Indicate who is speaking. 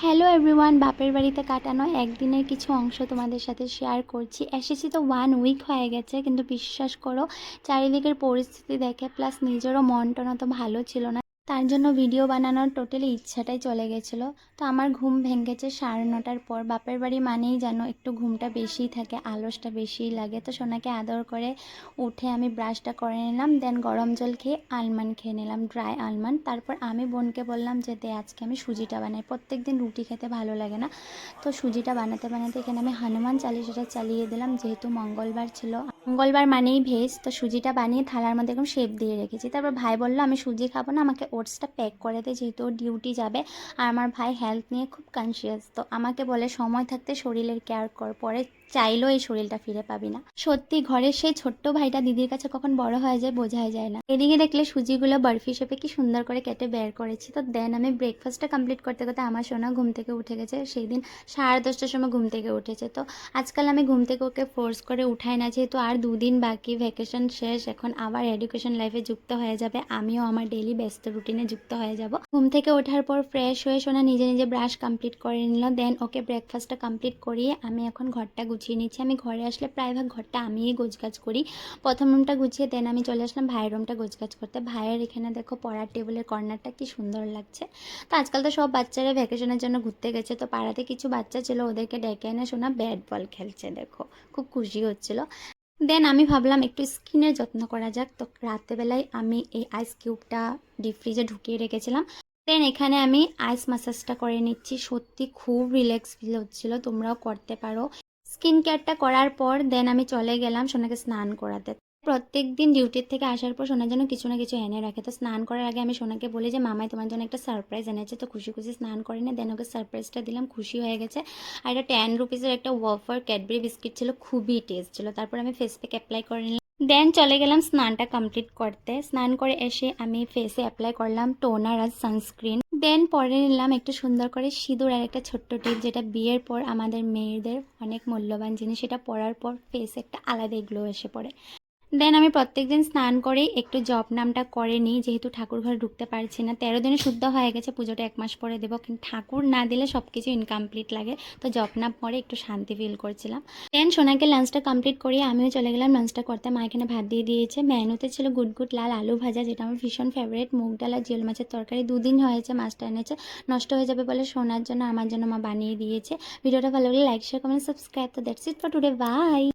Speaker 1: Hello everyone, বাপের বাড়িতে কাটানো একদিনের কিছু অংশ তোমাদের সাথে শেয়ার করছি। এসেছি তো 1 উইক হয়ে গেছে, কিন্তু বিশ্বাস করো চারিদিকের পরিস্থিতি দেখে প্লাস নিজেরও মন টন অত ভালো ছিল না, তার জন্য ভিডিও বানানোর টোটালি ইচ্ছাটাই চলে গেছিলো। তো আমার ঘুম ভেঙেছে 9:30টার পর। বাপের বাড়ি মানেই যেন একটু ঘুমটা বেশিই থাকে, আলসটা বেশিই লাগে। তো সোনাকে আদর করে উঠে আমি ব্রাশটা করে নিলাম, দেন গরম জল খেয়ে আলমন্ড খেয়ে নিলাম, ড্রাই আলমন্ড। তারপর আমি বোনকে বললাম যে দে আজকে আমি সুজিটা বানাই, প্রত্যেক দিন রুটি খেতে ভালো লাগে না। তো সুজিটা বানাতে বানাতে এখানে আমি হনুমান চালিশাটা চালিয়ে দিলাম, যেহেতু মঙ্গলবার ছিল, মঙ্গলবার মানেই ভেজ। তো সুজিটা বানিয়ে থালার মধ্যে এরকম শেপ দিয়ে রেখেছি। তারপর ভাই বললো আমি সুজি খাবো না, আমাকে ওটসটা প্যাক করে দে, যেহেতু ওর ডিউটি যাবে। আর আমার ভাই হেলথ নিয়ে খুব কনসিয়াস, তো আমাকে বলে সময় থাকতে শরীরের কেয়ার কর, পরে চাইলেও এই শরীরটা ফিরে পাবি না। সত্যি ঘরের সেই ছোট্ট ভাইটা দিদির কাছে কখন বড় হয়ে যায় বোঝাই যায় না। এদিকে দেখলে সুজিগুলো বরফি শেপে কি সুন্দর করে কেটে বের করেছি। তো দেন আমি ব্রেকফাস্টটা কমপ্লিট করতে করতে আমার সোনা ঘুম থেকে উঠে গেছে। সেই দিন 10:30টার সময় ঘুম থেকে উঠেছে। তো আজকাল আমি ঘুম থেকে ওকে ফোর্স করে উঠাই না, যেহেতু আর 2 দিন বাকি, ভ্যাকেশন শেষ, এখন আবার এডুকেশন লাইফে যুক্ত হয়ে যাবে, আমিও আমার ডেইলি ব্যস্ত রুটিনে যুক্ত হয়ে যাব। ঘুম থেকে ওঠার পর ফ্রেশ হয়ে সোনা নিজে নিজে ব্রাশ কমপ্লিট করে নিল, দেন ওকে ব্রেকফাস্টটা কমপ্লিট করিয়ে আমি এখন ঘরটা গুছিয়ে নিচ্ছি। আমি ঘরে আসলে প্রায়ভাগ ঘরটা আমিই গোছগাছ করি। প্রথম রুমটা গুছিয়ে দেন আমি চলে আসলাম ভাইয়ের রুমটা গোছগাছ করতে। ভাইয়ের এখানে দেখো পড়ার টেবিলের কর্নারটা কি সুন্দর লাগছে। তো আজকাল তো সব বাচ্চারা ভ্যাকেশনের জন্য ঘুরতে গেছে, তো পাড়াতে কিছু বাচ্চা ছিল, ওদেরকে ডেকে এনে শোনা ব্যাট বল খেলছে, দেখো খুব খুশি হচ্ছিল। দেন আমি ভাবলাম একটু স্কিনের যত্ন করা যাক। তো রাত্রেবেলায় আমি এই আইস কিউবটা ডিপ ফ্রিজে ঢুকিয়ে রেখেছিলাম। দেন এখানে আমি আইস মাসাজটা করে নিচ্ছি, সত্যি খুব রিল্যাক্স ফিল হচ্ছিল, তোমরাও করতে পারো। স্কিন কেয়ারটা করার পর দেন আমি চলে গেলাম সোনাকে স্নান করাতে। প্রত্যেক দিন ডিউটির থেকে আসার পর সোনার জন্য কিছু না কিছু এনে রাখে। তো স্নান করার আগে আমি সোনাকে বলি যে মামাই তোমার জন্য একটা সারপ্রাইজ এনেছে। তো খুশি খুশি স্নান করে নে, দেন ওকে সারপ্রাইজটা দিলাম, খুশি হয়ে গেছে। আর এটা 10 রুপিসের একটা ওয়াফার ক্যাডবেরি বিস্কিট ছিল, খুবই টেস্ট ছিল। তারপর আমি ফেস প্যাক অ্যাপ্লাই করে নিলাম, দেন চলে গেলাম স্নানটা কমপ্লিট করতে। স্নান করে এসে আমি ফেসে অ্যাপ্লাই করলাম টোনার আর সানস্ক্রিন, দেন পরে নিলাম একটু সুন্দর করে সিঁদুর আর একটা ছোট্ট টিপ, যেটা বিয়ের পর আমাদের মেয়েদের অনেক মূল্যবান জিনিস, সেটা পরার পর ফেসে একটা আলাদাই গ্লো এসে পড়ে। দেন আমি প্রত্যেকদিন স্নান করেই একটু জপ নামটা করে নিই, যেহেতু ঠাকুর ঘরে ঢুকতে পারছি না। 13 দিনে শুদ্ধ হয়ে গেছে, পুজোটা 1 মাস পরে দেবো, কিন্তু ঠাকুর না দিলে সব কিছু ইনকমপ্লিট লাগে। তো জপ নাম পরে একটু শান্তি ফিল করছিলাম। দেন সোনাকে লাঞ্চটা কমপ্লিট করিয়ে আমিও চলে গেলাম লাঞ্চটা করতে। মা এখানে ভাত দিয়ে দিয়েছে, মেনুতে ছিল গুড লাল আলু ভাজা, যেটা আমার ভীষণ ফেভারিট, মুগ ডাল আর জিওল মাছের তরকারি। 2 দিন হয়েছে মাছটা এনেছে, নষ্ট হয়ে যাবে বলে সোনার জন্য আমার জন্য মা বানিয়ে দিয়েছে। ভিডিওটা ভালো লাগলে লাইক শেয়ার কমেন্ট সাবস্ক্রাইব। তো that's it for today, by.